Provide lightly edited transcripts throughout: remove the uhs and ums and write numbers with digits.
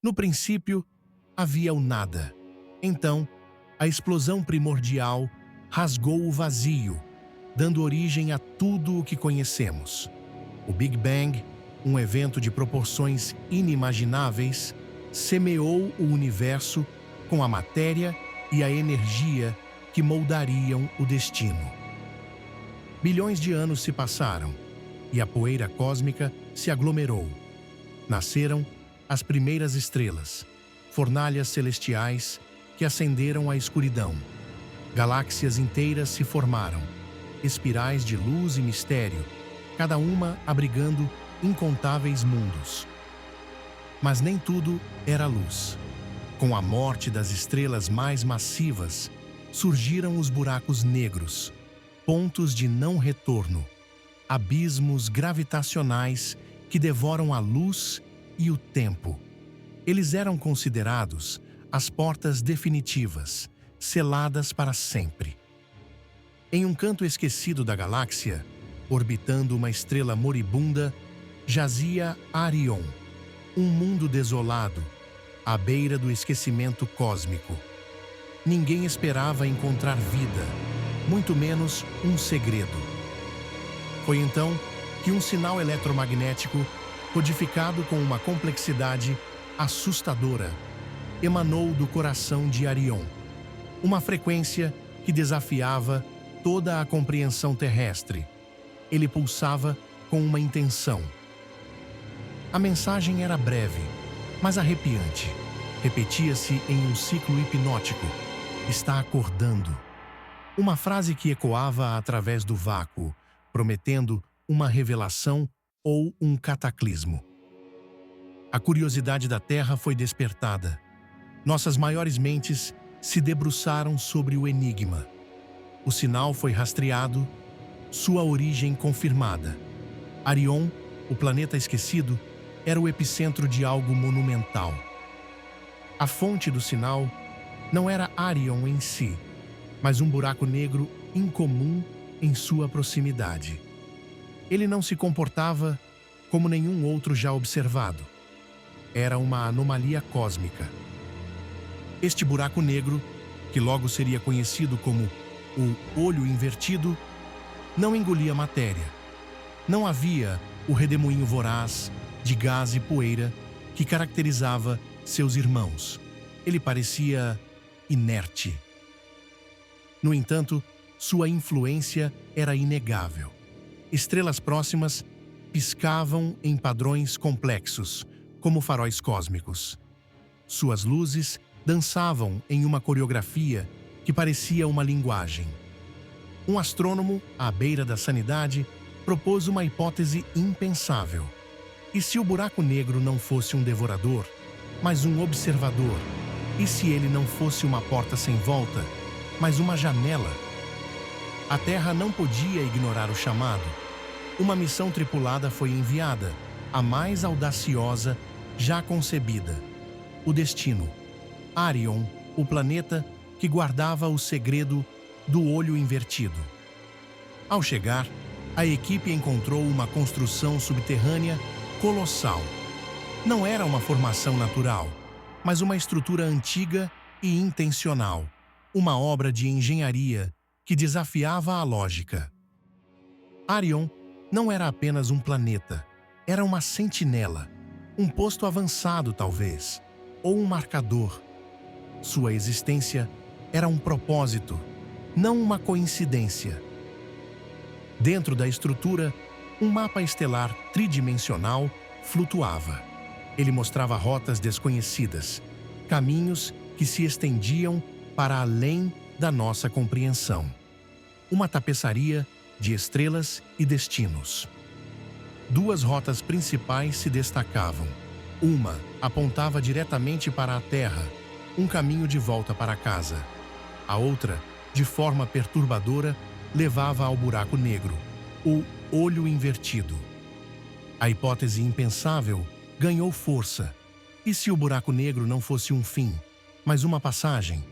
No princípio, havia o nada. Então, a explosão primordial rasgou o vazio, dando origem a tudo o que conhecemos. O Big Bang, um evento de proporções inimagináveis, semeou o universo com a matéria e a energia que moldariam o destino. Bilhões de anos se passaram e a poeira cósmica se aglomerou. Nasceram as primeiras estrelas, fornalhas celestiais que acenderam a escuridão. Galáxias inteiras se formaram, espirais de luz e mistério, cada uma abrigando incontáveis mundos. Mas nem tudo era luz. Com a morte das estrelas mais massivas, surgiram os buracos negros, pontos de não retorno, abismos gravitacionais que devoram a luz e o tempo. Eles eram considerados as portas definitivas, seladas para sempre. Em um canto esquecido da galáxia, orbitando uma estrela moribunda, jazia Arion, um mundo desolado, à beira do esquecimento cósmico. Ninguém esperava encontrar vida, muito menos um segredo. Foi então que um sinal eletromagnético, codificado com uma complexidade assustadora, emanou do coração de Arion, uma frequência que desafiava toda a compreensão terrestre. Ele pulsava com uma intenção. A mensagem era breve, mas arrepiante. Repetia-se em um ciclo hipnótico. Está acordando. Uma frase que ecoava através do vácuo, prometendo uma revelação ou um cataclismo. A curiosidade da Terra foi despertada. Nossas maiores mentes se debruçaram sobre o enigma. O sinal foi rastreado, sua origem confirmada. Arion, o planeta esquecido, era o epicentro de algo monumental. A fonte do sinal não era Arion em si, mas um buraco negro incomum em sua proximidade. Ele não se comportava como nenhum outro já observado. Era uma anomalia cósmica. Este buraco negro, que logo seria conhecido como o olho invertido, não engolia matéria. Não havia o redemoinho voraz de gás e poeira que caracterizava seus irmãos. Ele parecia inerte. No entanto, sua influência era inegável. Estrelas próximas piscavam em padrões complexos, como faróis cósmicos. Suas luzes dançavam em uma coreografia que parecia uma linguagem. Um astrônomo, à beira da sanidade, propôs uma hipótese impensável. E se o buraco negro não fosse um devorador, mas um observador? E se ele não fosse uma porta sem volta, mas uma janela? A Terra não podia ignorar o chamado. Uma missão tripulada foi enviada, a mais audaciosa já concebida. O destino. Arion, o planeta que guardava o segredo do olho invertido. Ao chegar, a equipe encontrou uma construção subterrânea colossal. Não era uma formação natural, mas uma estrutura antiga e intencional. Uma obra de engenharia que desafiava a lógica. Arion não era apenas um planeta, era uma sentinela, um posto avançado talvez, ou um marcador. Sua existência era um propósito, não uma coincidência. Dentro da estrutura, um mapa estelar tridimensional flutuava. Ele mostrava rotas desconhecidas, caminhos que se estendiam para além da nossa compreensão. Uma tapeçaria de estrelas e destinos. Duas rotas principais se destacavam. Uma apontava diretamente para a Terra, um caminho de volta para casa. A outra, de forma perturbadora, levava ao buraco negro, o olho invertido. A hipótese impensável ganhou força. E se o buraco negro não fosse um fim, mas uma passagem,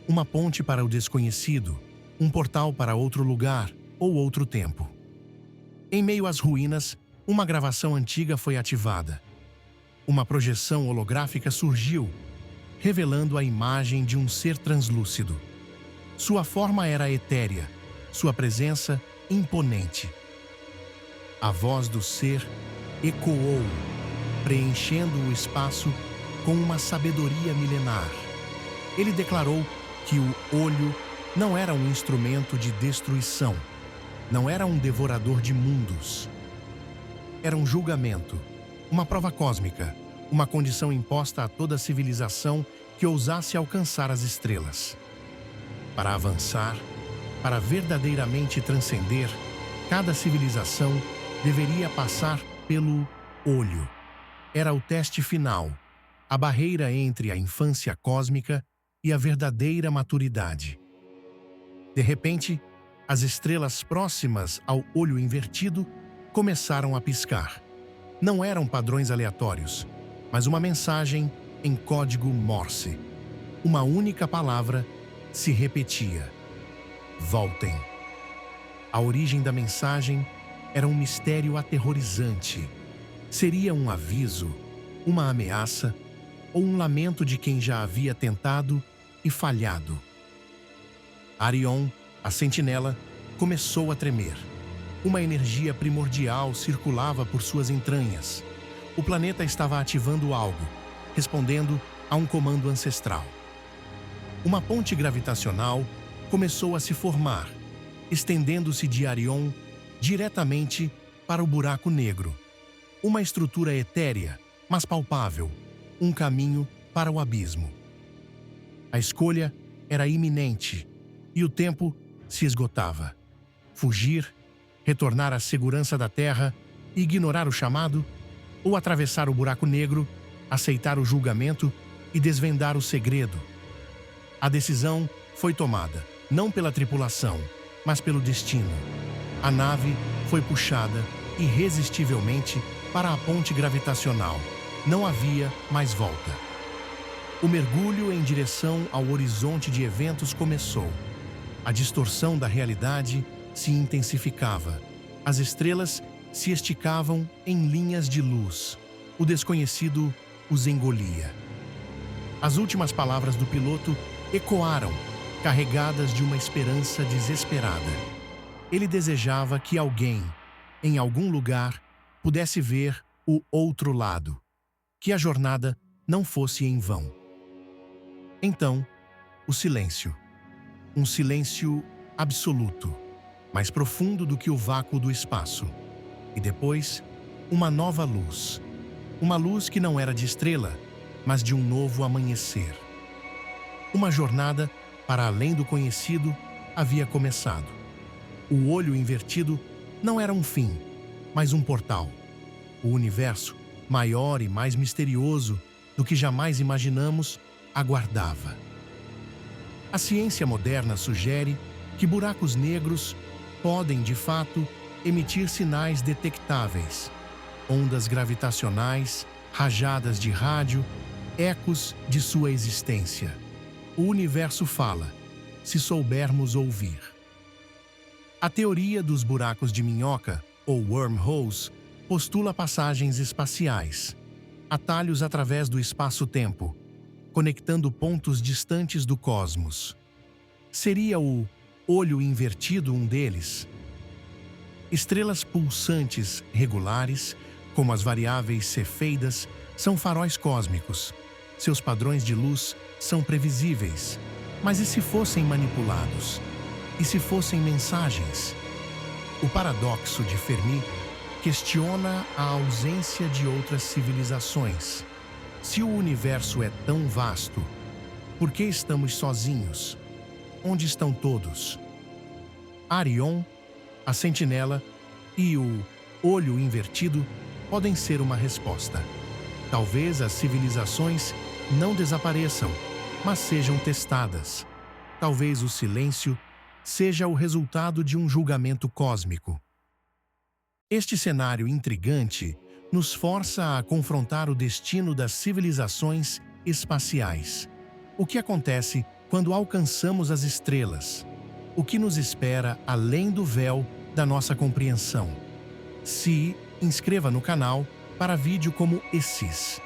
uma ponte para o desconhecido, um portal para outro lugar ou outro tempo? Em meio às ruínas, uma gravação antiga foi ativada. Uma projeção holográfica surgiu, revelando a imagem de um ser translúcido. Sua forma era etérea, sua presença imponente. A voz do ser ecoou, preenchendo o espaço com uma sabedoria milenar. Ele declarou que o olho não era um instrumento de destruição, não era um devorador de mundos. Era um julgamento, uma prova cósmica, uma condição imposta a toda civilização que ousasse alcançar as estrelas. Para avançar, para verdadeiramente transcender, cada civilização deveria passar pelo olho. Era o teste final, a barreira entre a infância cósmica e a verdadeira maturidade. De repente, as estrelas próximas ao olho invertido começaram a piscar. Não eram padrões aleatórios, mas uma mensagem em código Morse. Uma única palavra se repetia: voltem. A origem da mensagem era um mistério aterrorizante. Seria um aviso, uma ameaça ou um lamento de quem já havia tentado e falhado? Arion, a sentinela, começou a tremer. Uma energia primordial circulava por suas entranhas. O planeta estava ativando algo, respondendo a um comando ancestral. Uma ponte gravitacional começou a se formar, estendendo-se de Arion diretamente para o buraco negro. Uma estrutura etérea, mas palpável, um caminho para o abismo. A escolha era iminente e o tempo se esgotava. Fugir, retornar à segurança da Terra, ignorar o chamado, ou atravessar o buraco negro, aceitar o julgamento e desvendar o segredo. A decisão foi tomada, não pela tripulação, mas pelo destino. A nave foi puxada irresistivelmente para a ponte gravitacional. Não havia mais volta. O mergulho em direção ao horizonte de eventos começou. A distorção da realidade se intensificava. As estrelas se esticavam em linhas de luz. O desconhecido os engolia. As últimas palavras do piloto ecoaram, carregadas de uma esperança desesperada. Ele desejava que alguém, em algum lugar, pudesse ver o outro lado, que a jornada não fosse em vão. Então, o silêncio. Um silêncio absoluto, mais profundo do que o vácuo do espaço. E depois, uma nova luz. Uma luz que não era de estrela, mas de um novo amanhecer. Uma jornada para além do conhecido havia começado. O olho invertido não era um fim, mas um portal. O universo, maior e mais misterioso do que jamais imaginamos, aguardava. A ciência moderna sugere que buracos negros podem, de fato, emitir sinais detectáveis, ondas gravitacionais, rajadas de rádio, ecos de sua existência. O universo fala, se soubermos ouvir. A teoria dos buracos de minhoca, ou wormholes, postula passagens espaciais, atalhos através do espaço-tempo, conectando pontos distantes do cosmos. Seria o olho invertido um deles? Estrelas pulsantes regulares, como as variáveis cefeidas, são faróis cósmicos. Seus padrões de luz são previsíveis. Mas e se fossem manipulados? E se fossem mensagens? O paradoxo de Fermi questiona a ausência de outras civilizações. Se o universo é tão vasto, por que estamos sozinhos? Onde estão todos? Arion, a sentinela e o olho invertido podem ser uma resposta. Talvez as civilizações não desapareçam, mas sejam testadas. Talvez o silêncio seja o resultado de um julgamento cósmico. Este cenário intrigante nos força a confrontar o destino das civilizações espaciais. O que acontece quando alcançamos as estrelas? O que nos espera além do véu da nossa compreensão? Se inscreva no canal para vídeo como esses.